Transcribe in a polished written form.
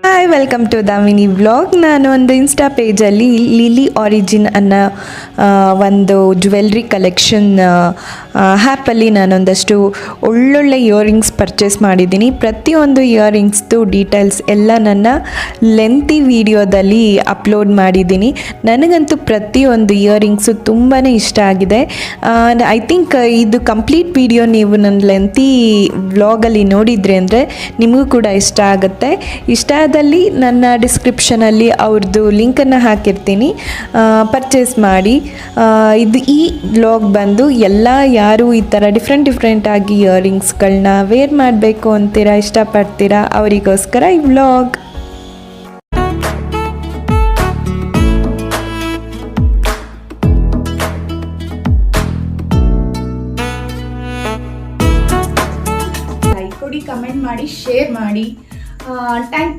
Hi welcome to the mini vlog. ನಾನು ಒಂದು insta ಪೇಜಲ್ಲಿ lily origin ಅನ್ನೋ ಒಂದು ಜ್ಯುವೆಲ್ರಿ ಕಲೆಕ್ಷನ್ ಆ್ಯಪಲ್ಲಿ ನಾನೊಂದಷ್ಟು ಒಳ್ಳೊಳ್ಳೆ ಇಯರಿಂಗ್ಸ್ ಪರ್ಚೇಸ್ ಮಾಡಿದ್ದೀನಿ. ಪ್ರತಿಯೊಂದು ಇಯರಿಂಗ್ಸ್ದು ಡೀಟೇಲ್ಸ್ ಎಲ್ಲ ನನ್ನ ಲೆಂತಿ ವಿಡಿಯೋದಲ್ಲಿ ಅಪ್ಲೋಡ್ ಮಾಡಿದ್ದೀನಿ. ನನಗಂತೂ ಪ್ರತಿಯೊಂದು ಇಯರಿಂಗ್ಸು ತುಂಬಾ ಇಷ್ಟ ಆಗಿದೆ. ಐ ಥಿಂಕ್ ಇದು ಕಂಪ್ಲೀಟ್ ವಿಡಿಯೋ ನೀವು ನನ್ನ ಲೆಂತಿ ವ್ಲಾಗಲ್ಲಿ ನೋಡಿದ್ರಿ ಅಂದರೆ ನಿಮಗೂ ಕೂಡ ಇಷ್ಟ ಆಗುತ್ತೆ. ಇಷ್ಟ ಆದಲ್ಲಿ ನನ್ನ ಡಿಸ್ಕ್ರಿಪ್ಷನಲ್ಲಿ ಅವ್ರದ್ದು ಲಿಂಕನ್ನು ಹಾಕಿರ್ತೀನಿ, ಪರ್ಚೇಸ್ ಮಾಡಿ. ಈ ವ್ಲಾಗ್ ಬಂದು ಯಾರು ಈ ಥರ ಡಿಫ್ರೆಂಟ್ ಆಗಿ ಇಯರಿಂಗ್ಸ್ಗಳನ್ನ ವೇರ್ ಮಾಡಬೇಕು ಅಂತೀರಾ, ಇಷ್ಟಪಡ್ತೀರಾ, ಅವರಿಗೋಸ್ಕರ ಈ ವ್ಲಾಗ್. ಲೈಕ್ ಕೊಡಿ, ಕಮೆಂಟ್ ಮಾಡಿ, ಶೇರ್ ಮಾಡಿ. ಥ್ಯಾಂಕ್